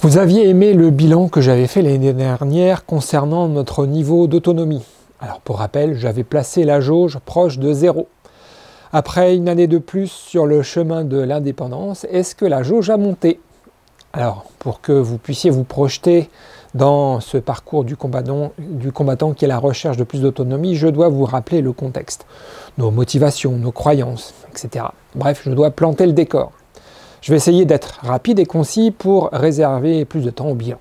Vous aviez aimé le bilan que j'avais fait l'année dernière concernant notre niveau d'autonomie. Alors pour rappel, j'avais placé la jauge proche de 0. Après une année de plus sur le chemin de l'indépendance, est-ce que la jauge a monté? Alors pour que vous puissiez vous projeter dans ce parcours du combattant qui est la recherche de plus d'autonomie, je dois vous rappeler le contexte, nos motivations, nos croyances, etc. Bref, je dois planter le décor. Je vais essayer d'être rapide et concis pour réserver plus de temps au bilan.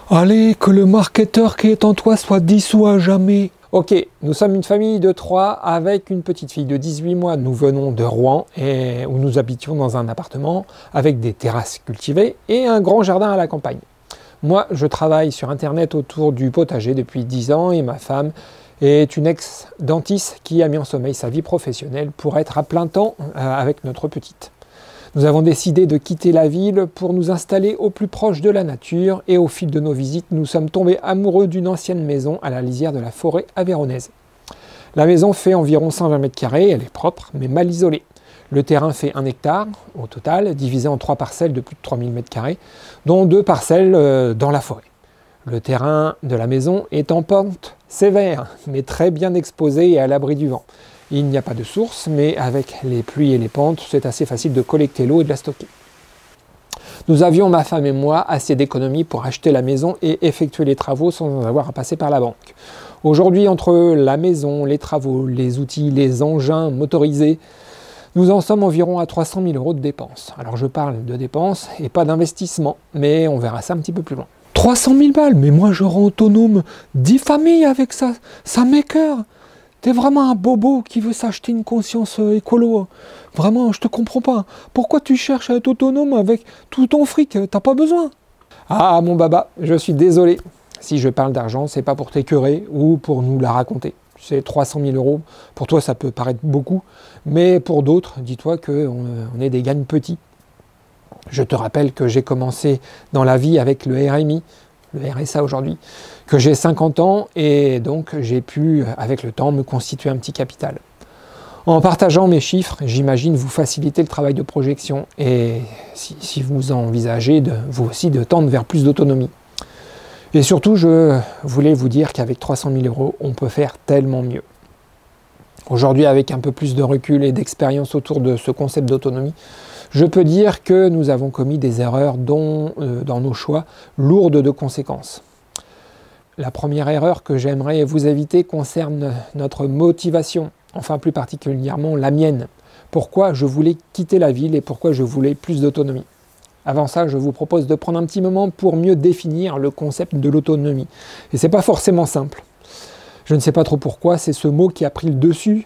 Allez, que le marketeur qui est en toi soit dissous à jamais. Ok, nous sommes une famille de 3 avec une petite fille de 18 mois. Nous venons de Rouen où nous habitions dans un appartement avec des terrasses cultivées et un grand jardin à la campagne. Moi, je travaille sur Internet autour du potager depuis 10 ans et ma femme est une ex-dentiste qui a mis en sommeil sa vie professionnelle pour être à plein temps avec notre petite. Nous avons décidé de quitter la ville pour nous installer au plus proche de la nature et au fil de nos visites, nous sommes tombés amoureux d'une ancienne maison à la lisière de la forêt aveyronnaise. La maison fait environ 120 mètres carrés, elle est propre mais mal isolée. Le terrain fait 1 hectare au total, divisé en 3 parcelles de plus de 3000 mètres carrés, dont 2 parcelles dans la forêt. Le terrain de la maison est en pente sévère, mais très bien exposé et à l'abri du vent. Il n'y a pas de source, mais avec les pluies et les pentes, c'est assez facile de collecter l'eau et de la stocker. Nous avions, ma femme et moi, assez d'économies pour acheter la maison et effectuer les travaux sans avoir à passer par la banque. Aujourd'hui, entre la maison, les travaux, les outils, les engins motorisés, nous en sommes environ à 300 000 € de dépenses. Alors je parle de dépenses et pas d'investissement, mais on verra ça un petit peu plus loin. 300 000 balles, mais moi je rends autonome 10 familles avec ça. Ça m'écoeure. T'es vraiment un bobo qui veut s'acheter une conscience écolo. Vraiment, je te comprends pas. Pourquoi tu cherches à être autonome avec tout ton fric? T'as pas besoin. Ah mon baba, je suis désolé. Si je parle d'argent, c'est pas pour t'écœurer ou pour nous la raconter. C'est 300 000 €. Pour toi, ça peut paraître beaucoup. Mais pour d'autres, dis-toi qu'on est des gagnes petits. Je te rappelle que j'ai commencé dans la vie avec le RMI, le RSA aujourd'hui, que j'ai 50 ans et donc j'ai pu, avec le temps, me constituer un petit capital. En partageant mes chiffres, j'imagine vous faciliter le travail de projection et si vous envisagez vous aussi de tendre vers plus d'autonomie. Et surtout, je voulais vous dire qu'avec 300 000 €, on peut faire tellement mieux. Aujourd'hui, avec un peu plus de recul et d'expérience autour de ce concept d'autonomie, je peux dire que nous avons commis des erreurs dans nos choix lourdes de conséquences. La première erreur que j'aimerais vous éviter concerne notre motivation, enfin plus particulièrement la mienne. Pourquoi je voulais quitter la ville et pourquoi je voulais plus d'autonomie. Avant ça, je vous propose de prendre un petit moment pour mieux définir le concept de l'autonomie. Et c'est pas forcément simple. Je ne sais pas trop pourquoi, c'est ce mot qui a pris le dessus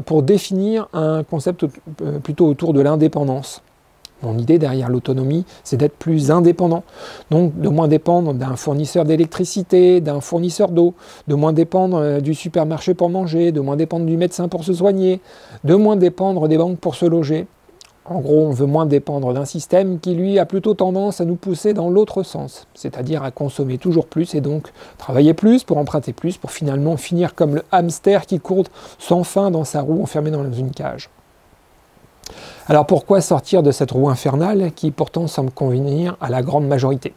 pour définir un concept plutôt autour de l'indépendance. Mon idée derrière l'autonomie, c'est d'être plus indépendant. Donc de moins dépendre d'un fournisseur d'électricité, d'un fournisseur d'eau, de moins dépendre du supermarché pour manger, de moins dépendre du médecin pour se soigner, de moins dépendre des banques pour se loger. En gros, on veut moins dépendre d'un système qui, lui, a plutôt tendance à nous pousser dans l'autre sens, c'est-à-dire à consommer toujours plus et donc travailler plus pour emprunter plus pour finalement finir comme le hamster qui court sans fin dans sa roue enfermé dans une cage. Alors pourquoi sortir de cette roue infernale qui pourtant semble convenir à la grande majorité?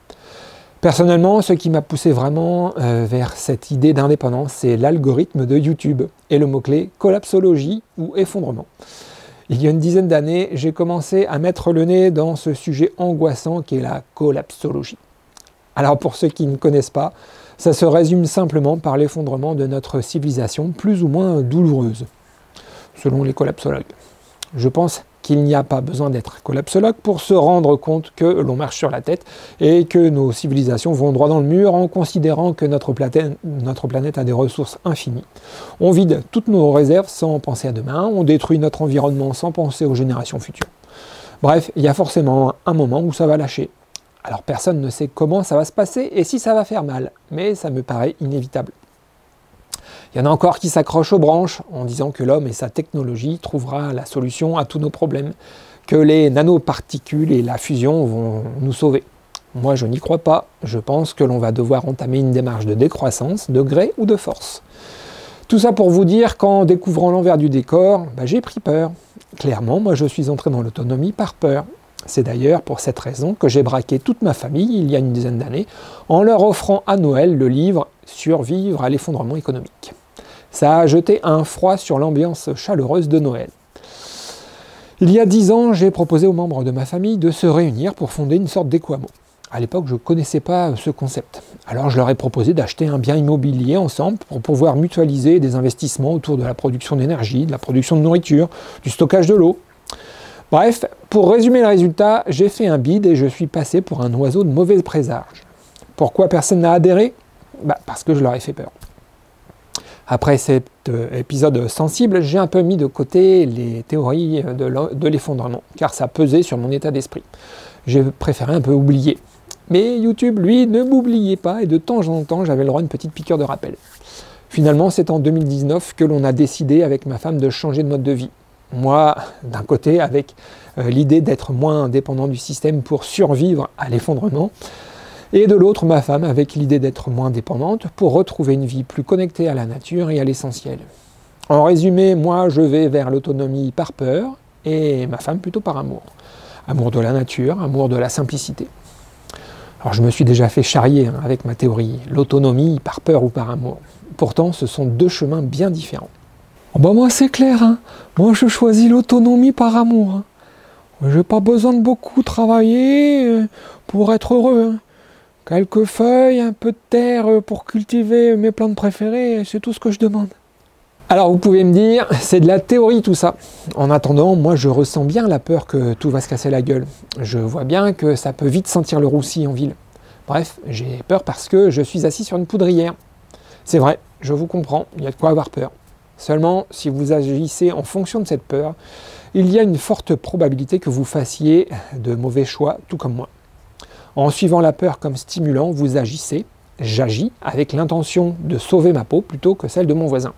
Personnellement, ce qui m'a poussé vraiment vers cette idée d'indépendance, c'est l'algorithme de YouTube et le mot-clé collapsologie ou effondrement. Il y a une dizaine d'années, j'ai commencé à mettre le nez dans ce sujet angoissant qui est la collapsologie. Alors pour ceux qui ne connaissent pas, ça se résume simplement par l'effondrement de notre civilisation plus ou moins douloureuse, selon les collapsologues. Je pense qu'il n'y a pas besoin d'être collapsologue pour se rendre compte que l'on marche sur la tête et que nos civilisations vont droit dans le mur en considérant que notre planète a des ressources infinies. On vide toutes nos réserves sans penser à demain, on détruit notre environnement sans penser aux générations futures. Bref, il y a forcément un moment où ça va lâcher. Alors personne ne sait comment ça va se passer et si ça va faire mal, mais ça me paraît inévitable. Il y en a encore qui s'accrochent aux branches en disant que l'homme et sa technologie trouvera la solution à tous nos problèmes, que les nanoparticules et la fusion vont nous sauver. Moi, je n'y crois pas. Je pense que l'on va devoir entamer une démarche de décroissance, de gré ou de force. Tout ça pour vous dire qu'en découvrant l'envers du décor, j'ai pris peur. Clairement, moi, je suis entré dans l'autonomie par peur. C'est d'ailleurs pour cette raison que j'ai braqué toute ma famille il y a une dizaine d'années en leur offrant à Noël le livre « Survivre à l'effondrement économique ». Ça a jeté un froid sur l'ambiance chaleureuse de Noël. Il y a 10 ans, j'ai proposé aux membres de ma famille de se réunir pour fonder une sorte d'éco-hameau. À l'époque, je ne connaissais pas ce concept. Alors je leur ai proposé d'acheter un bien immobilier ensemble pour pouvoir mutualiser des investissements autour de la production d'énergie, de la production de nourriture, du stockage de l'eau. Bref, pour résumer le résultat, j'ai fait un bid et je suis passé pour un oiseau de mauvais présage. Pourquoi personne n'a adhéré? Parce que je leur ai fait peur. Après cet épisode sensible, j'ai un peu mis de côté les théories de l'effondrement, car ça pesait sur mon état d'esprit. J'ai préféré un peu oublier. Mais YouTube, lui, ne m'oubliait pas, et de temps en temps, j'avais le droit à une petite piqûre de rappel. Finalement, c'est en 2019 que l'on a décidé avec ma femme de changer de mode de vie. Moi, d'un côté, avec l'idée d'être moins dépendant du système pour survivre à l'effondrement, et de l'autre, ma femme, avec l'idée d'être moins dépendante pour retrouver une vie plus connectée à la nature et à l'essentiel. En résumé, moi, je vais vers l'autonomie par peur, et ma femme plutôt par amour. Amour de la nature, amour de la simplicité. Alors je me suis déjà fait charrier avec ma théorie, l'autonomie par peur ou par amour. Pourtant, ce sont deux chemins bien différents. Moi c'est clair, hein. Moi je choisis l'autonomie par amour. Hein. J'ai pas besoin de beaucoup travailler pour être heureux. Hein. Quelques feuilles, un peu de terre pour cultiver mes plantes préférées, c'est tout ce que je demande. Alors vous pouvez me dire, c'est de la théorie tout ça. En attendant, moi je ressens bien la peur que tout va se casser la gueule. Je vois bien que ça peut vite sentir le roussi en ville. Bref, j'ai peur parce que je suis assis sur une poudrière. C'est vrai, je vous comprends, il y a de quoi avoir peur. Seulement, si vous agissez en fonction de cette peur, il y a une forte probabilité que vous fassiez de mauvais choix, tout comme moi. En suivant la peur comme stimulant, vous agissez, j'agis, avec l'intention de sauver ma peau plutôt que celle de mon voisin.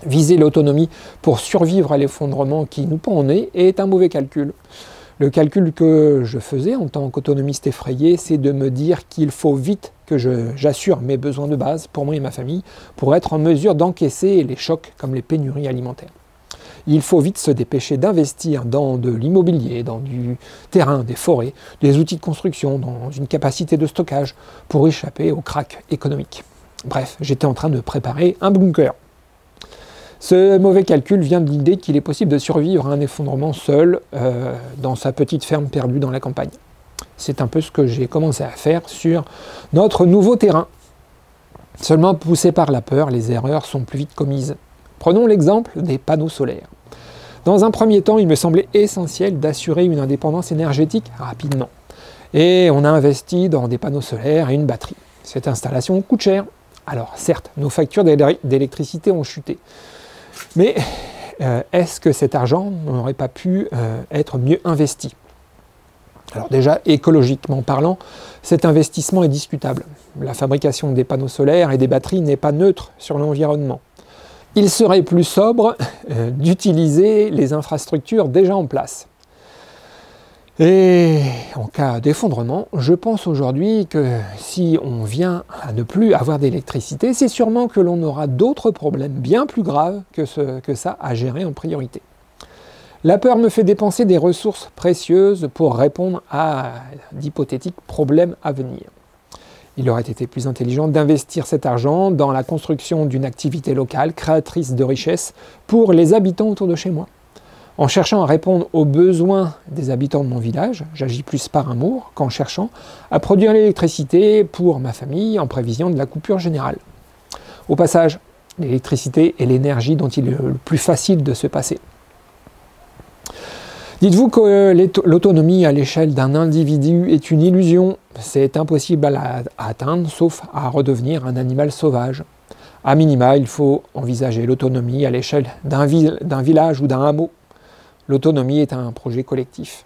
Viser l'autonomie pour survivre à l'effondrement qui nous pend au nez est un mauvais calcul. Le calcul que je faisais en tant qu'autonomiste effrayé, c'est de me dire qu'il faut vite que j'assure mes besoins de base pour moi et ma famille pour être en mesure d'encaisser les chocs comme les pénuries alimentaires. Il faut vite se dépêcher d'investir dans de l'immobilier, dans du terrain, des forêts, des outils de construction, dans une capacité de stockage pour échapper au krach économique. Bref, j'étais en train de préparer un bunker. Ce mauvais calcul vient de l'idée qu'il est possible de survivre à un effondrement seul dans sa petite ferme perdue dans la campagne. C'est un peu ce que j'ai commencé à faire sur notre nouveau terrain. Seulement poussé par la peur, les erreurs sont plus vite commises. Prenons l'exemple des panneaux solaires. Dans un premier temps, il me semblait essentiel d'assurer une indépendance énergétique rapidement. Et on a investi dans des panneaux solaires et une batterie. Cette installation coûte cher. Alors certes, nos factures d'électricité ont chuté. Mais est-ce que cet argent n'aurait pas pu être mieux investi? Alors déjà, écologiquement parlant, cet investissement est discutable. La fabrication des panneaux solaires et des batteries n'est pas neutre sur l'environnement. Il serait plus sobre d'utiliser les infrastructures déjà en place. Et en cas d'effondrement, je pense aujourd'hui que si on vient à ne plus avoir d'électricité, c'est sûrement que l'on aura d'autres problèmes bien plus graves que ça à gérer en priorité. La peur me fait dépenser des ressources précieuses pour répondre à d'hypothétiques problèmes à venir. Il aurait été plus intelligent d'investir cet argent dans la construction d'une activité locale créatrice de richesse pour les habitants autour de chez moi. En cherchant à répondre aux besoins des habitants de mon village, j'agis plus par amour qu'en cherchant à produire l'électricité pour ma famille en prévision de la coupure générale. Au passage, l'électricité est l'énergie dont il est le plus facile de se passer. Dites-vous que l'autonomie à l'échelle d'un individu est une illusion. C'est impossible à atteindre, sauf à redevenir un animal sauvage. A minima, il faut envisager l'autonomie à l'échelle d'un village ou d'un hameau. L'autonomie est un projet collectif.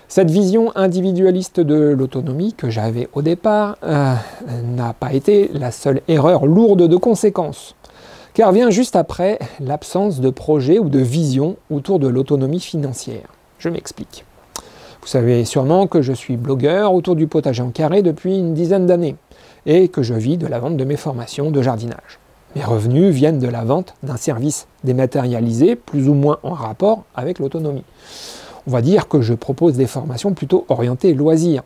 Cette vision individualiste de l'autonomie que j'avais au départ n'a pas été la seule erreur lourde de conséquences. Car vient juste après l'absence de projet ou de vision autour de l'autonomie financière. Je m'explique. Vous savez sûrement que je suis blogueur autour du potager en carré depuis une dizaine d'années et que je vis de la vente de mes formations de jardinage. Mes revenus viennent de la vente d'un service dématérialisé plus ou moins en rapport avec l'autonomie. On va dire que je propose des formations plutôt orientées loisirs.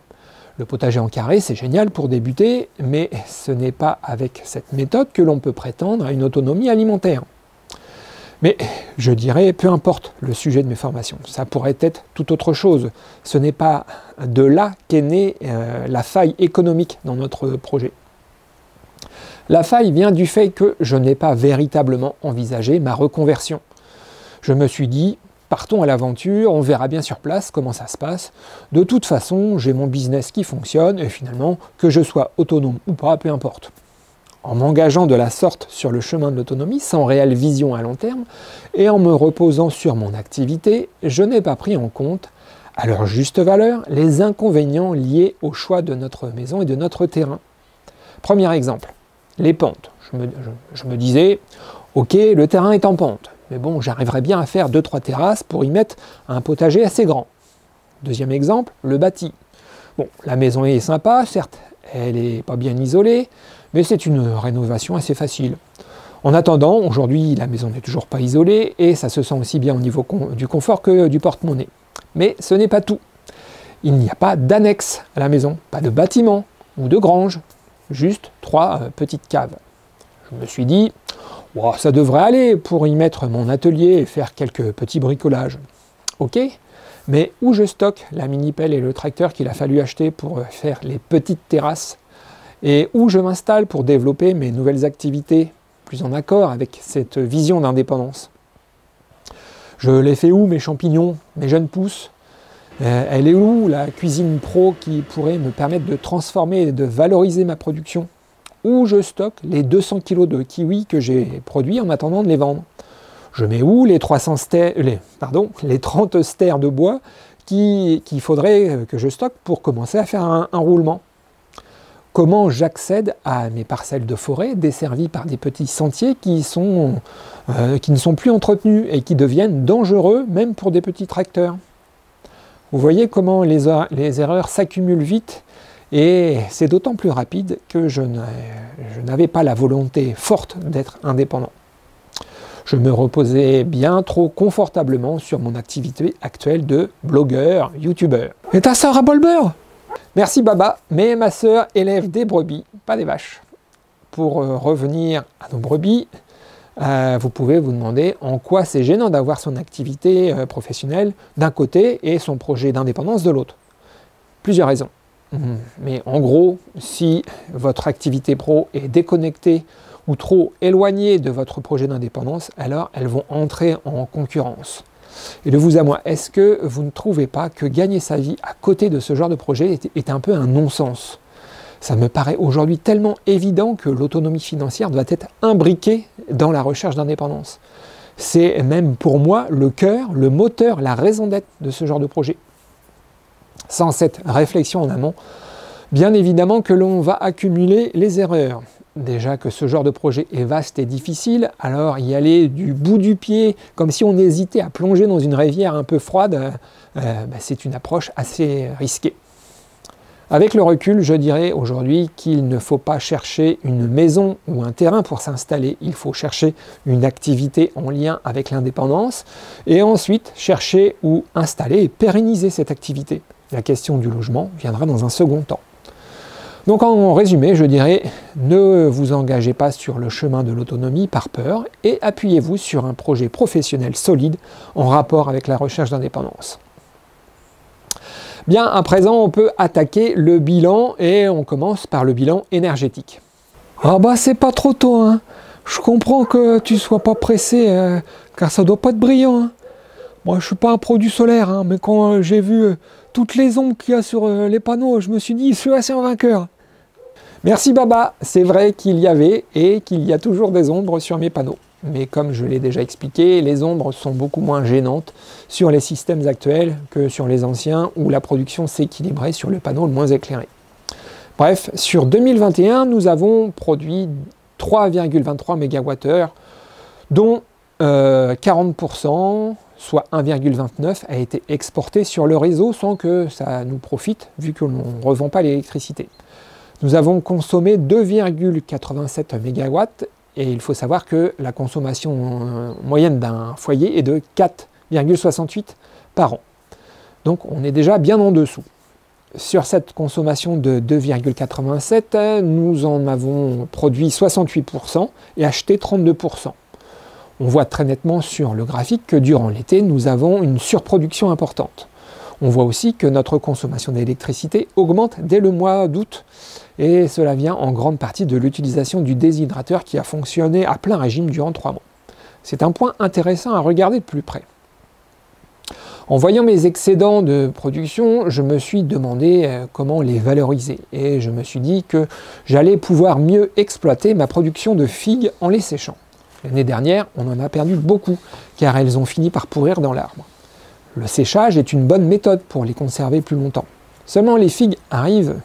Le potager en carré, c'est génial pour débuter, mais ce n'est pas avec cette méthode que l'on peut prétendre à une autonomie alimentaire. Mais je dirais, peu importe le sujet de mes formations, ça pourrait être tout autre chose. Ce n'est pas de là qu'est née la faille économique dans notre projet. La faille vient du fait que je n'ai pas véritablement envisagé ma reconversion. Je me suis dit, partons à l'aventure, on verra bien sur place comment ça se passe. De toute façon, j'ai mon business qui fonctionne et finalement, que je sois autonome ou pas, peu importe. En m'engageant de la sorte sur le chemin de l'autonomie, sans réelle vision à long terme, et en me reposant sur mon activité, je n'ai pas pris en compte, à leur juste valeur, les inconvénients liés au choix de notre maison et de notre terrain. Premier exemple, les pentes. Je me disais, ok, le terrain est en pente. Mais bon, j'arriverai bien à faire 2-3 terrasses pour y mettre un potager assez grand. Deuxième exemple, le bâti. Bon, la maison est sympa, certes, elle n'est pas bien isolée, mais c'est une rénovation assez facile. En attendant, aujourd'hui, la maison n'est toujours pas isolée et ça se sent aussi bien au niveau du confort que du porte-monnaie. Mais ce n'est pas tout. Il n'y a pas d'annexe à la maison, pas de bâtiment ou de grange, juste 3 petites caves. Je me suis dit, wow, ça devrait aller pour y mettre mon atelier et faire quelques petits bricolages. Ok, mais où je stocke la mini-pelle et le tracteur qu'il a fallu acheter pour faire les petites terrasses? Et où je m'installe pour développer mes nouvelles activités, plus en accord avec cette vision d'indépendance? Je les fais où mes champignons, mes jeunes pousses? Elle est où la cuisine pro qui pourrait me permettre de transformer et de valoriser ma production? Où je stocke les 200 kg de kiwis que j'ai produits en attendant de les vendre? Je mets où les 30 stères de bois qu'il faudrait que je stocke pour commencer à faire un roulement? Comment j'accède à mes parcelles de forêt desservies par des petits sentiers qui ne sont plus entretenus et qui deviennent dangereux même pour des petits tracteurs? Vous voyez comment les erreurs s'accumulent vite, et c'est d'autant plus rapide que je n'avais pas la volonté forte d'être indépendant. Je me reposais bien trop confortablement sur mon activité actuelle de blogueur, youtubeur. Et ta sœur a bol beurre? Merci Baba, mais ma sœur élève des brebis, pas des vaches. Pour revenir à nos brebis, vous pouvez vous demander en quoi c'est gênant d'avoir son activité professionnelle d'un côté et son projet d'indépendance de l'autre. Plusieurs raisons. Mais en gros, si votre activité pro est déconnectée ou trop éloignée de votre projet d'indépendance, alors elles vont entrer en concurrence. Et de vous à moi, est-ce que vous ne trouvez pas que gagner sa vie à côté de ce genre de projet est un peu un non-sens? Ça me paraît aujourd'hui tellement évident que l'autonomie financière doit être imbriquée dans la recherche d'indépendance. C'est même pour moi le cœur, le moteur, la raison d'être de ce genre de projet. Sans cette réflexion en amont, bien évidemment que l'on va accumuler les erreurs. Déjà que ce genre de projet est vaste et difficile, alors y aller du bout du pied, comme si on hésitait à plonger dans une rivière un peu froide, c'est une approche assez risquée. Avec le recul, je dirais aujourd'hui qu'il ne faut pas chercher une maison ou un terrain pour s'installer, il faut chercher une activité en lien avec l'indépendance et ensuite chercher où installer et pérenniser cette activité. La question du logement viendra dans un second temps. Donc en résumé, je dirais, ne vous engagez pas sur le chemin de l'autonomie par peur et appuyez-vous sur un projet professionnel solide en rapport avec la recherche d'indépendance. Bien, à présent, on peut attaquer le bilan et on commence par le bilan énergétique. Ah bah c'est pas trop tôt, hein. Je comprends que tu sois pas pressé, car ça doit pas être brillant, hein. Moi je suis pas un produit solaire, hein, mais quand j'ai vu toutes les ombres qu'il y a sur les panneaux, je me suis dit, je suis assez un vainqueur. Merci Baba, c'est vrai qu'il y avait et qu'il y a toujours des ombres sur mes panneaux. Mais comme je l'ai déjà expliqué, les ombres sont beaucoup moins gênantes sur les systèmes actuels que sur les anciens où la production s'équilibrait sur le panneau le moins éclairé. Bref, sur 2021, nous avons produit 3,23 MWh, dont 40%, soit 1,29, a été exporté sur le réseau sans que ça nous profite, vu que l'on ne revend pas l'électricité. Nous avons consommé 2,87 MW, et il faut savoir que la consommation moyenne d'un foyer est de 4,68 par an. Donc on est déjà bien en dessous. Sur cette consommation de 2,87, nous en avons produit 68% et acheté 32%. On voit très nettement sur le graphique que durant l'été, nous avons une surproduction importante. On voit aussi que notre consommation d'électricité augmente dès le mois d'août. Et cela vient en grande partie de l'utilisation du déshydrateur qui a fonctionné à plein régime durant 3 mois. C'est un point intéressant à regarder de plus près. En voyant mes excédents de production, je me suis demandé comment les valoriser. Et je me suis dit que j'allais pouvoir mieux exploiter ma production de figues en les séchant. L'année dernière, on en a perdu beaucoup, car elles ont fini par pourrir dans l'arbre. Le séchage est une bonne méthode pour les conserver plus longtemps. Seulement les figues arrivent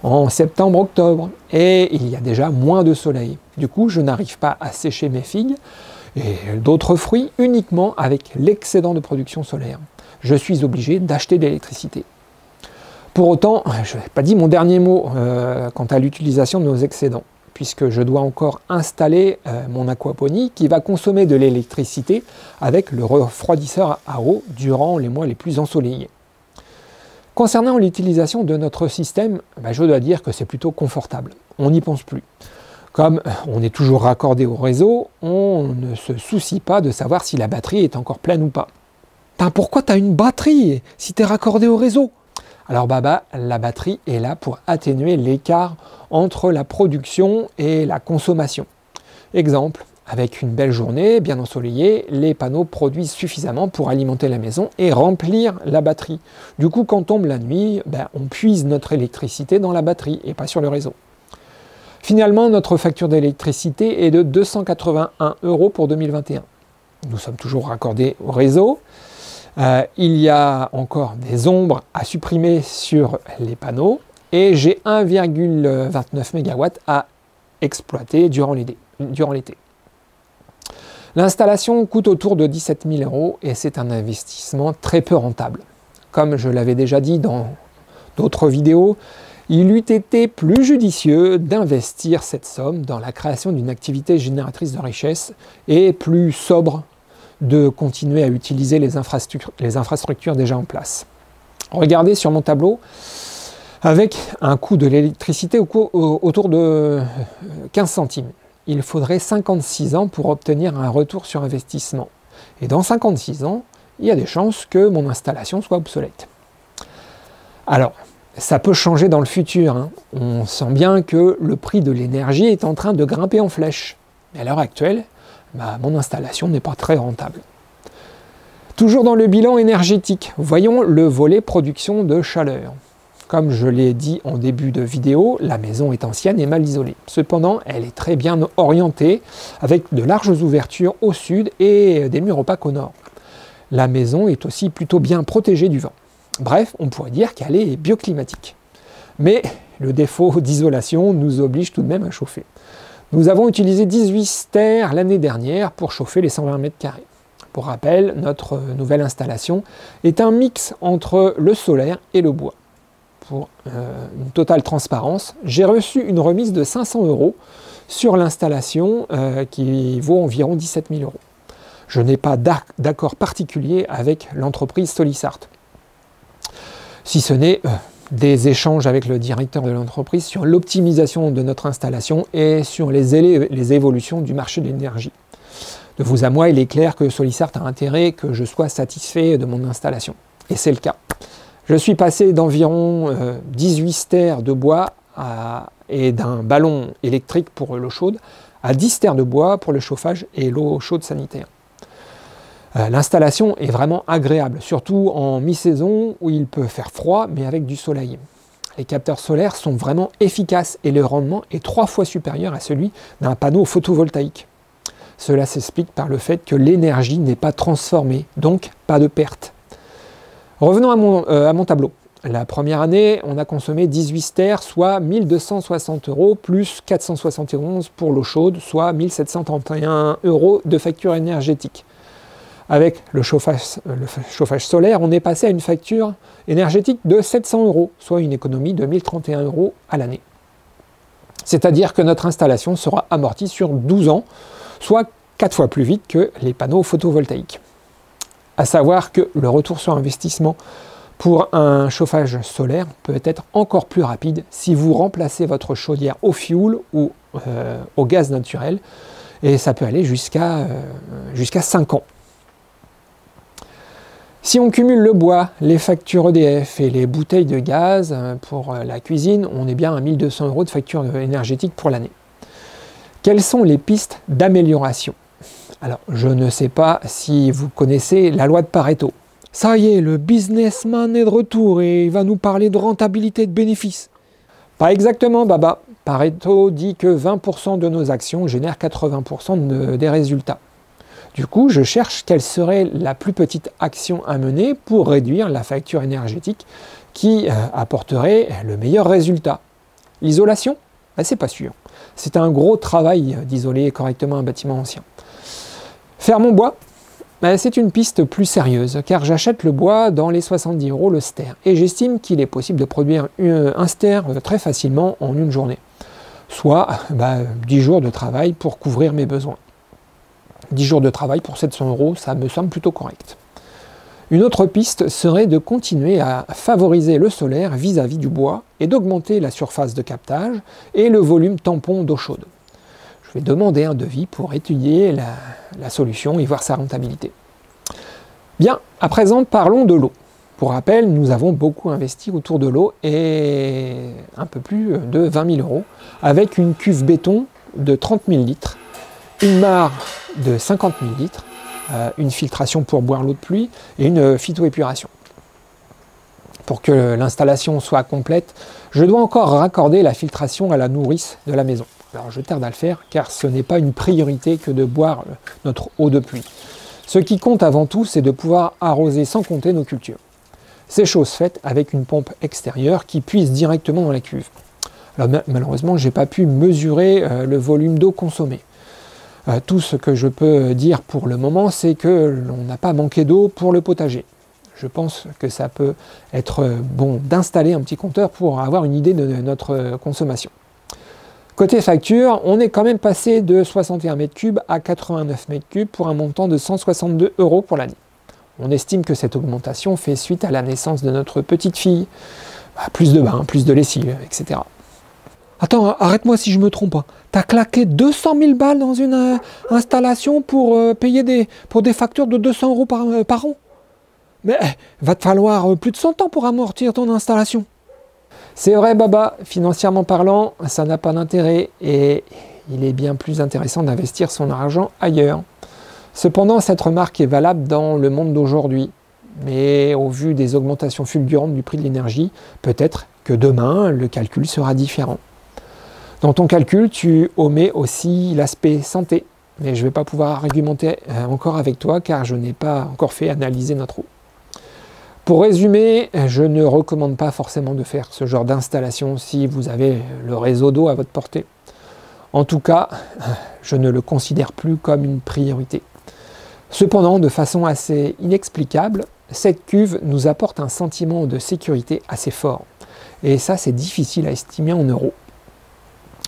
en septembre-octobre, et il y a déjà moins de soleil. Du coup, je n'arrive pas à sécher mes figues et d'autres fruits uniquement avec l'excédent de production solaire. Je suis obligé d'acheter de l'électricité. Pour autant, je n'ai pas dit mon dernier mot quant à l'utilisation de nos excédents, puisque je dois encore installer mon aquaponie qui va consommer de l'électricité avec le refroidisseur à eau durant les mois les plus ensoleillés. Concernant l'utilisation de notre système, je dois dire que c'est plutôt confortable. On n'y pense plus. Comme on est toujours raccordé au réseau, on ne se soucie pas de savoir si la batterie est encore pleine ou pas. Pourquoi tu as une batterie si tu es raccordé au réseau? Alors la batterie est là pour atténuer l'écart entre la production et la consommation. Exemple, avec une belle journée bien ensoleillée, les panneaux produisent suffisamment pour alimenter la maison et remplir la batterie. Du coup, quand tombe la nuit, on puise notre électricité dans la batterie et pas sur le réseau. Finalement, notre facture d'électricité est de 281 € pour 2021. Nous sommes toujours raccordés au réseau. Il y a encore des ombres à supprimer sur les panneaux et j'ai 1,29 MW à exploiter durant l'été. L'installation coûte autour de 17 000 € et c'est un investissement très peu rentable. Comme je l'avais déjà dit dans d'autres vidéos, il eût été plus judicieux d'investir cette somme dans la création d'une activité génératrice de richesse et plus sobre de continuer à utiliser les infrastructures déjà en place. Regardez sur mon tableau, avec un coût de l'électricité autour de 15 centimes. Il faudrait 56 ans pour obtenir un retour sur investissement. Et dans 56 ans, il y a des chances que mon installation soit obsolète. Alors, ça peut changer dans le futur. On sent bien que le prix de l'énergie est en train de grimper en flèche. Mais à l'heure actuelle, mon installation n'est pas très rentable. Toujours dans le bilan énergétique, voyons le volet production de chaleur. Comme je l'ai dit en début de vidéo, la maison est ancienne et mal isolée. Cependant, elle est très bien orientée, avec de larges ouvertures au sud et des murs opaques au nord. La maison est aussi plutôt bien protégée du vent. Bref, on pourrait dire qu'elle est bioclimatique. Mais le défaut d'isolation nous oblige tout de même à chauffer. Nous avons utilisé 18 stères l'année dernière pour chauffer les 120 mètres carrés. Pour rappel, notre nouvelle installation est un mix entre le solaire et le bois. Pour une totale transparence, j'ai reçu une remise de 500 € sur l'installation qui vaut environ 17 000 €. Je n'ai pas d'accord particulier avec l'entreprise Solissart, si ce n'est des échanges avec le directeur de l'entreprise sur l'optimisation de notre installation et sur les évolutions du marché de l'énergie. De vous à moi, il est clair que Solissart a intérêt que je sois satisfait de mon installation. Et c'est le cas. Je suis passé d'environ 18 stères de bois et d'un ballon électrique pour l'eau chaude à 10 stères de bois pour le chauffage et l'eau chaude sanitaire. L'installation est vraiment agréable, surtout en mi-saison où il peut faire froid mais avec du soleil. Les capteurs solaires sont vraiment efficaces et le rendement est 3 fois supérieur à celui d'un panneau photovoltaïque. Cela s'explique par le fait que l'énergie n'est pas transformée, donc pas de perte. Revenons à mon tableau. La première année, on a consommé 18 stères, soit 1260 € plus 471 pour l'eau chaude, soit 1731 € de facture énergétique. Avec le chauffage solaire, on est passé à une facture énergétique de 700 €, soit une économie de 1031 € à l'année. C'est-à-dire que notre installation sera amortie sur 12 ans, soit 4 fois plus vite que les panneaux photovoltaïques. À savoir que le retour sur investissement pour un chauffage solaire peut être encore plus rapide si vous remplacez votre chaudière au fioul ou au gaz naturel, et ça peut aller jusqu'à 5 ans. Si on cumule le bois, les factures EDF et les bouteilles de gaz pour la cuisine, on est bien à 1 200 € de facture énergétique pour l'année. Quelles sont les pistes d'amélioration? Alors, je ne sais pas si vous connaissez la loi de Pareto. Ça y est, le businessman est de retour et il va nous parler de rentabilité et de bénéfices. Pas exactement, Baba. Pareto dit que 20% de nos actions génèrent 80% des résultats. Du coup, je cherche quelle serait la plus petite action à mener pour réduire la facture énergétique qui apporterait le meilleur résultat. L'isolation? C'est pas sûr. C'est un gros travail d'isoler correctement un bâtiment ancien. Faire mon bois? C'est une piste plus sérieuse, car j'achète le bois dans les 70 € le ster, et j'estime qu'il est possible de produire un ster très facilement en une journée, soit 10 jours de travail pour couvrir mes besoins. 10 jours de travail pour 700 €, ça me semble plutôt correct. Une autre piste serait de continuer à favoriser le solaire vis-à-vis du bois et d'augmenter la surface de captage et le volume tampon d'eau chaude. Je vais demander un devis pour étudier la solution et voir sa rentabilité. Bien, à présent parlons de l'eau. Pour rappel, nous avons beaucoup investi autour de l'eau et un peu plus de 20 000 € avec une cuve béton de 30 000 litres, une mare de 50 000 litres, une filtration pour boire l'eau de pluie et une phytoépuration. Pour que l'installation soit complète, je dois encore raccorder la filtration à la nourrice de la maison. Alors je tarde à le faire car ce n'est pas une priorité que de boire notre eau de pluie. Ce qui compte avant tout, c'est de pouvoir arroser sans compter nos cultures. C'est chose faite avec une pompe extérieure qui puise directement dans la cuve. Alors, malheureusement, je n'ai pas pu mesurer le volume d'eau consommée. Tout ce que je peux dire pour le moment, c'est que l'on n'a pas manqué d'eau pour le potager. Je pense que ça peut être bon d'installer un petit compteur pour avoir une idée de notre consommation. Côté facture, on est quand même passé de 61 m3 à 89 m3 pour un montant de 162 € pour l'année. On estime que cette augmentation fait suite à la naissance de notre petite fille. Plus de bains, plus de lessive, etc. Attends, arrête-moi si je me trompe. T'as claqué 200 000 balles dans une installation pour payer pour des factures de 200 € par an? Mais va te falloir plus de 100 ans pour amortir ton installation. C'est vrai, Baba, financièrement parlant, ça n'a pas d'intérêt et il est bien plus intéressant d'investir son argent ailleurs. Cependant, cette remarque est valable dans le monde d'aujourd'hui. Mais au vu des augmentations fulgurantes du prix de l'énergie, peut-être que demain, le calcul sera différent. Dans ton calcul, tu omets aussi l'aspect santé. Mais je ne vais pas pouvoir argumenter encore avec toi car je n'ai pas encore fait analyser notre eau. Pour résumer, je ne recommande pas forcément de faire ce genre d'installation si vous avez le réseau d'eau à votre portée. En tout cas, je ne le considère plus comme une priorité. Cependant, de façon assez inexplicable, cette cuve nous apporte un sentiment de sécurité assez fort. Et ça, c'est difficile à estimer en euros.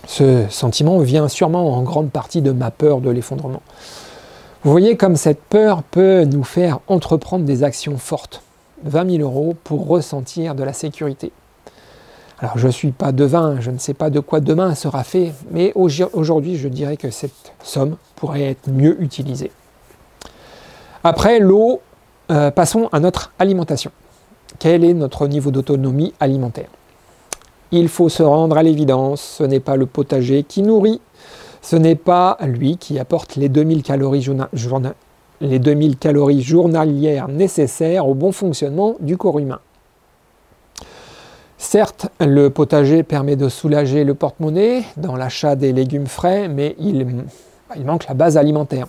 Ce sentiment vient sûrement en grande partie de ma peur de l'effondrement. Vous voyez comme cette peur peut nous faire entreprendre des actions fortes. 20 000 € pour ressentir de la sécurité. Alors je ne suis pas devin, je ne sais pas de quoi demain sera fait, mais aujourd'hui je dirais que cette somme pourrait être mieux utilisée. Après l'eau, passons à notre alimentation. Quel est notre niveau d'autonomie alimentaire? Il faut se rendre à l'évidence, ce n'est pas le potager qui nourrit, ce n'est pas lui qui apporte les 2000 calories journalières nécessaires au bon fonctionnement du corps humain. Certes, le potager permet de soulager le porte-monnaie dans l'achat des légumes frais, mais il manque la base alimentaire.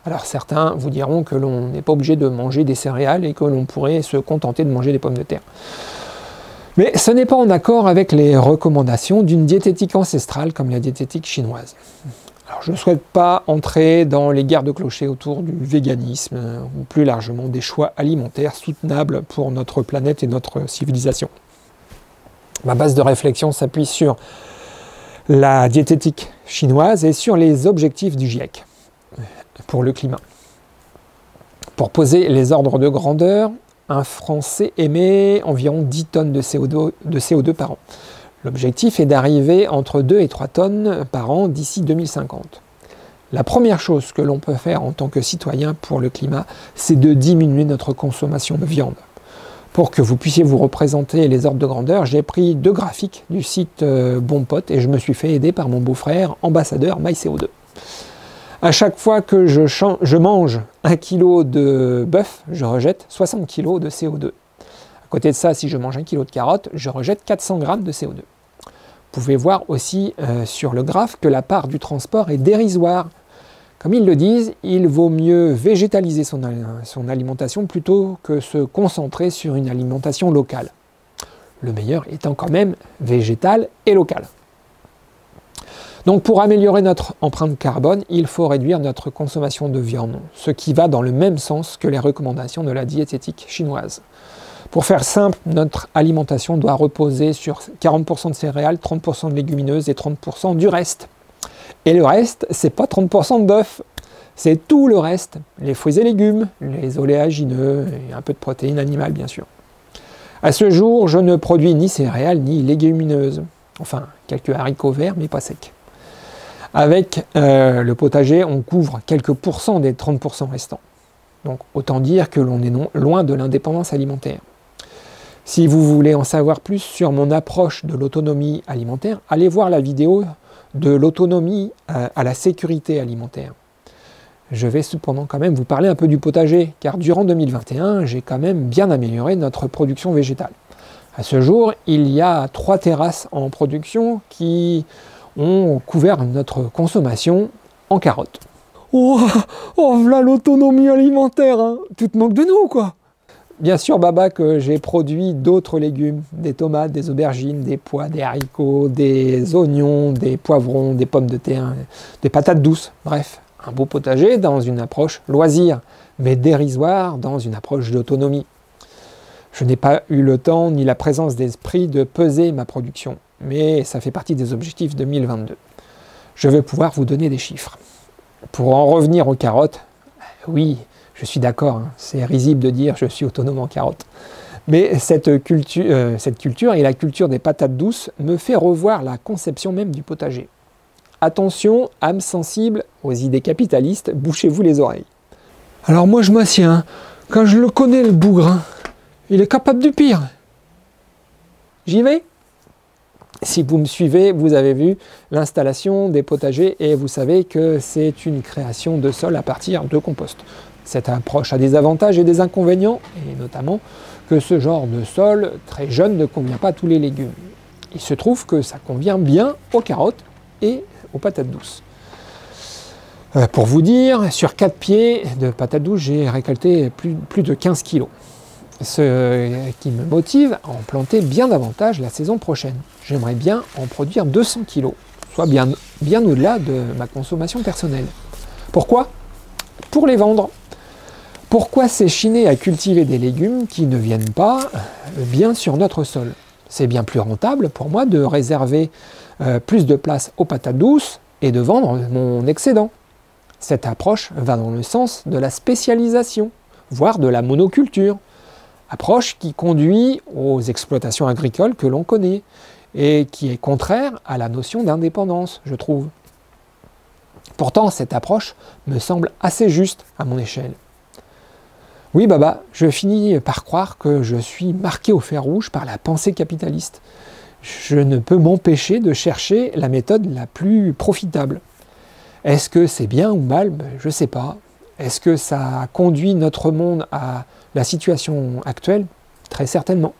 Alors certains vous diront que l'on n'est pas obligé de manger des céréales et que l'on pourrait se contenter de manger des pommes de terre. Mais ce n'est pas en accord avec les recommandations d'une diététique ancestrale comme la diététique chinoise. Alors, je ne souhaite pas entrer dans les guerres de clochers autour du véganisme ou plus largement des choix alimentaires soutenables pour notre planète et notre civilisation. Ma base de réflexion s'appuie sur la diététique chinoise et sur les objectifs du GIEC pour le climat. Pour poser les ordres de grandeur, un Français émet environ 10 tonnes de CO2 par an. L'objectif est d'arriver entre 2 et 3 tonnes par an d'ici 2050. La première chose que l'on peut faire en tant que citoyen pour le climat, c'est de diminuer notre consommation de viande. Pour que vous puissiez vous représenter les ordres de grandeur, j'ai pris 2 graphiques du site Bon Pote et je me suis fait aider par mon beau-frère, ambassadeur MyCO2. À chaque fois que je mange 1 kg de bœuf, je rejette 60 kg de CO2. À côté de ça, si je mange 1 kg de carottes, je rejette 400 g de CO2. Vous pouvez voir aussi sur le graphe que la part du transport est dérisoire. Comme ils le disent, il vaut mieux végétaliser son alimentation plutôt que se concentrer sur une alimentation locale. Le meilleur étant quand même végétal et local. Donc pour améliorer notre empreinte carbone, il faut réduire notre consommation de viande, ce qui va dans le même sens que les recommandations de la diététique chinoise. Pour faire simple, notre alimentation doit reposer sur 40% de céréales, 30% de légumineuses et 30% du reste. Et le reste, c'est pas 30% de bœuf, c'est tout le reste. Les fruits et légumes, les oléagineux et un peu de protéines animales bien sûr. À ce jour, je ne produis ni céréales ni légumineuses. Enfin, quelques haricots verts mais pas secs. Avec le potager, on couvre quelques pourcents des 30% restants. Donc autant dire que l'on est loin de l'indépendance alimentaire. Si vous voulez en savoir plus sur mon approche de l'autonomie alimentaire, allez voir la vidéo de l'autonomie à la sécurité alimentaire. Je vais cependant quand même vous parler un peu du potager, car durant 2021, j'ai quand même bien amélioré notre production végétale. À ce jour, il y a 3 terrasses en production qui ont couvert notre consommation en carottes. Oh, voilà l'autonomie alimentaire, hein. Tu te moques de nous, quoi. Bien sûr, Baba, que j'ai produit d'autres légumes, des tomates, des aubergines, des pois, des haricots, des oignons, des poivrons, des pommes de terre, des patates douces. Bref, un beau potager dans une approche loisir, mais dérisoire dans une approche d'autonomie. Je n'ai pas eu le temps ni la présence d'esprit de peser ma production, mais ça fait partie des objectifs 2022. Je vais pouvoir vous donner des chiffres. Pour en revenir aux carottes, oui, je suis d'accord, hein, c'est risible de dire je suis autonome en carottes. Mais cette culture et la culture des patates douces me fait revoir la conception même du potager. Attention, âme sensible aux idées capitalistes, bouchez-vous les oreilles. Alors moi je m'assieds, hein. Quand je le connais le bougre, hein, il est capable du pire. J'y vais ? Si vous me suivez, vous avez vu l'installation des potagers et vous savez que c'est une création de sol à partir de compost. Cette approche a des avantages et des inconvénients, et notamment que ce genre de sol très jeune ne convient pas à tous les légumes. Il se trouve que ça convient bien aux carottes et aux patates douces. Pour vous dire, sur 4 pieds de patates douces, j'ai récolté plus de 15 kilos. Ce qui me motive à en planter bien davantage la saison prochaine. J'aimerais bien en produire 200 kilos, soit bien au-delà de ma consommation personnelle. Pourquoi ? Pour les vendre. Pourquoi s'échiner à cultiver des légumes qui ne viennent pas bien sur notre sol? C'est bien plus rentable pour moi de réserver plus de place aux patates douces et de vendre mon excédent. Cette approche va dans le sens de la spécialisation, voire de la monoculture. Approche qui conduit aux exploitations agricoles que l'on connaît et qui est contraire à la notion d'indépendance, je trouve. Pourtant, cette approche me semble assez juste à mon échelle. Oui, Baba, je finis par croire que je suis marqué au fer rouge par la pensée capitaliste. Je ne peux m'empêcher de chercher la méthode la plus profitable. Est-ce que c'est bien ou mal? Je ne sais pas. Est-ce que ça conduit notre monde à la situation actuelle? Très certainement.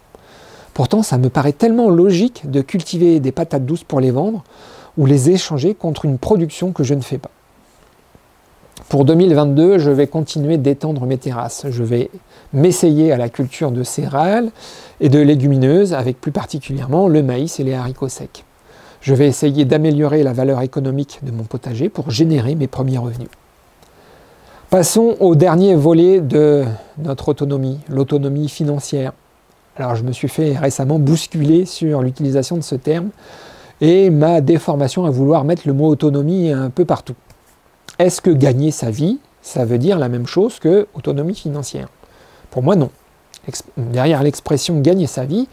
Pourtant, ça me paraît tellement logique de cultiver des patates douces pour les vendre ou les échanger contre une production que je ne fais pas. Pour 2022, je vais continuer d'étendre mes terrasses. Je vais m'essayer à la culture de céréales et de légumineuses, avec plus particulièrement le maïs et les haricots secs. Je vais essayer d'améliorer la valeur économique de mon potager pour générer mes premiers revenus. Passons au dernier volet de notre autonomie, l'autonomie financière. Alors je me suis fait récemment bousculer sur l'utilisation de ce terme et ma déformation à vouloir mettre le mot autonomie un peu partout. Est-ce que gagner sa vie, ça veut dire la même chose que autonomie financière? Pour moi, non. derrière l'expression gagner sa vie,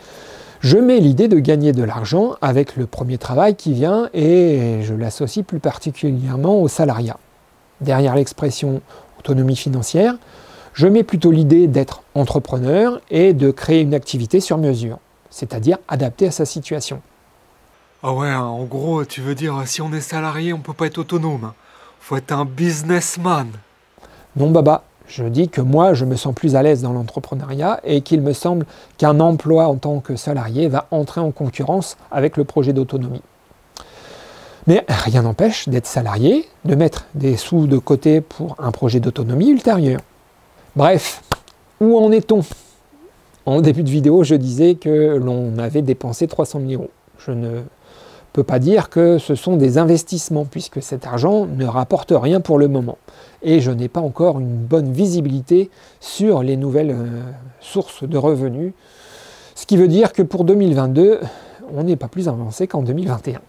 je mets l'idée de gagner de l'argent avec le premier travail qui vient et je l'associe plus particulièrement au salariat. Derrière l'expression autonomie financière, je mets plutôt l'idée d'être entrepreneur et de créer une activité sur mesure, c'est-à-dire adaptée à sa situation. Ah ouais, en gros, tu veux dire, si on est salarié, on peut pas être autonome. Faut être un businessman. Non, Baba, je dis que moi, je me sens plus à l'aise dans l'entrepreneuriat et qu'il me semble qu'un emploi en tant que salarié va entrer en concurrence avec le projet d'autonomie. Mais rien n'empêche d'être salarié, de mettre des sous de côté pour un projet d'autonomie ultérieur. Bref, où en est-on? En début de vidéo, je disais que l'on avait dépensé 300 000 €. Je ne peux pas dire que ce sont des investissements, puisque cet argent ne rapporte rien pour le moment. Et je n'ai pas encore une bonne visibilité sur les nouvelles sources de revenus. Ce qui veut dire que pour 2022, on n'est pas plus avancé qu'en 2021.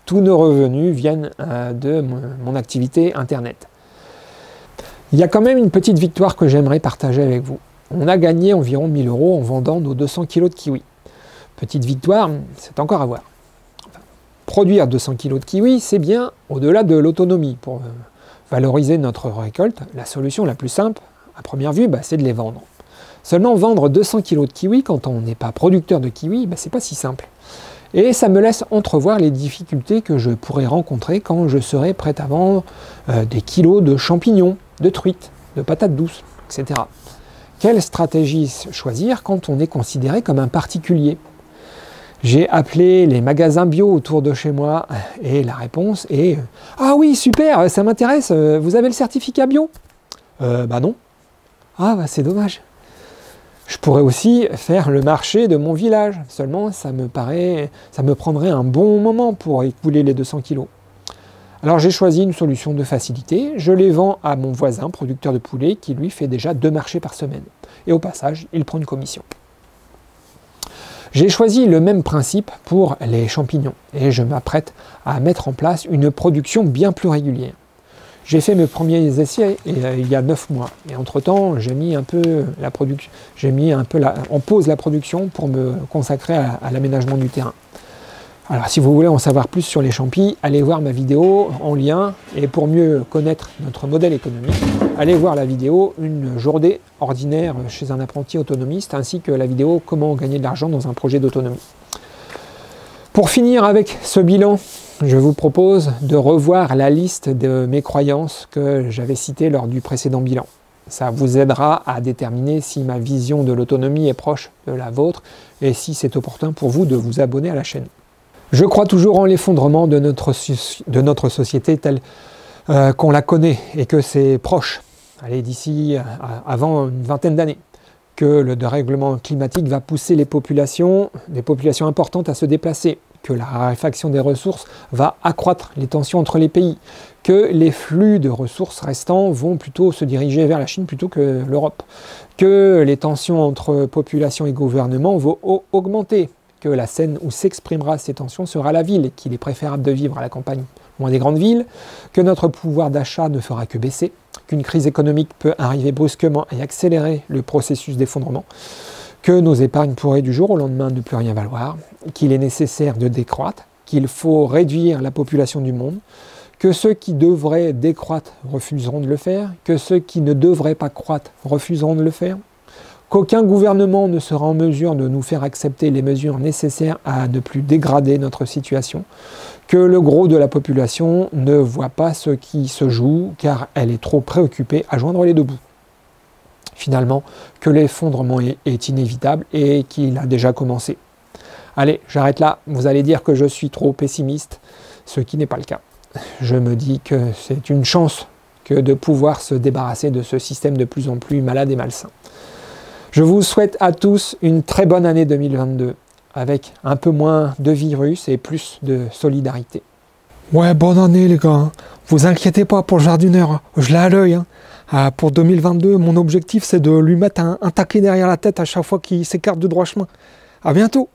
Tous nos revenus viennent de mon activité Internet. Il y a quand même une petite victoire que j'aimerais partager avec vous. On a gagné environ 1 000 € en vendant nos 200 kg de kiwis. Petite victoire, c'est encore à voir. Enfin, produire 200 kg de kiwis, c'est bien au-delà de l'autonomie. Pour valoriser notre récolte, la solution la plus simple, à première vue, c'est de les vendre. Seulement vendre 200 kg de kiwis quand on n'est pas producteur de kiwis, c'est pas si simple. Et ça me laisse entrevoir les difficultés que je pourrais rencontrer quand je serai prêt à vendre des kilos de champignons, de truites, de patates douces, etc. Quelle stratégie choisir quand on est considéré comme un particulier? J'ai appelé les magasins bio autour de chez moi et la réponse est « Ah oui, super, ça m'intéresse, vous avez le certificat bio ?» Non. Ah, c'est dommage. Je pourrais aussi faire le marché de mon village, seulement ça me prendrait un bon moment pour écouler les 200 kilos. Alors j'ai choisi une solution de facilité, je les vends à mon voisin, producteur de poulet, qui lui fait déjà 2 marchés par semaine. Et au passage, il prend une commission. J'ai choisi le même principe pour les champignons, et je m'apprête à mettre en place une production bien plus régulière. J'ai fait mes premiers essais il y a 9 mois, et entre-temps, j'ai mis un peu en pause la production pour me consacrer à l'aménagement du terrain. Alors si vous voulez en savoir plus sur les champis, allez voir ma vidéo en lien, et pour mieux connaître notre modèle économique, allez voir la vidéo Une journée ordinaire chez un apprenti autonomiste, ainsi que la vidéo Comment gagner de l'argent dans un projet d'autonomie. Pour finir avec ce bilan, je vous propose de revoir la liste de mes croyances que j'avais citées lors du précédent bilan. Ça vous aidera à déterminer si ma vision de l'autonomie est proche de la vôtre et si c'est opportun pour vous de vous abonner à la chaîne. Je crois toujours en l'effondrement de notre société telle qu'on la connaît et que c'est proche, allez, d'ici avant une vingtaine d'années, que le dérèglement climatique va pousser des populations importantes à se déplacer, que la raréfaction des ressources va accroître les tensions entre les pays, que les flux de ressources restants vont plutôt se diriger vers la Chine plutôt que l'Europe, que les tensions entre population et gouvernement vont augmenter, que la scène où s'exprimera ces tensions sera la ville et qu'il est préférable de vivre à la campagne loin des grandes villes, que notre pouvoir d'achat ne fera que baisser, qu'une crise économique peut arriver brusquement et accélérer le processus d'effondrement, que nos épargnes pourraient du jour au lendemain ne plus rien valoir, qu'il est nécessaire de décroître, qu'il faut réduire la population du monde, que ceux qui devraient décroître refuseront de le faire, que ceux qui ne devraient pas croître refuseront de le faire, qu'aucun gouvernement ne sera en mesure de nous faire accepter les mesures nécessaires à ne plus dégrader notre situation, que le gros de la population ne voit pas ce qui se joue car elle est trop préoccupée à joindre les deux bouts. Finalement, que l'effondrement est inévitable et qu'il a déjà commencé. Allez, j'arrête là. Vous allez dire que je suis trop pessimiste, ce qui n'est pas le cas. Je me dis que c'est une chance que de pouvoir se débarrasser de ce système de plus en plus malade et malsain. Je vous souhaite à tous une très bonne année 2022, avec un peu moins de virus et plus de solidarité. Ouais, bonne année les gars. Vous inquiétez pas pour le jardineur, je l'ai à l'œil. Pour 2022, mon objectif c'est de lui mettre un taquet derrière la tête à chaque fois qu'il s'écarte du droit chemin. À bientôt.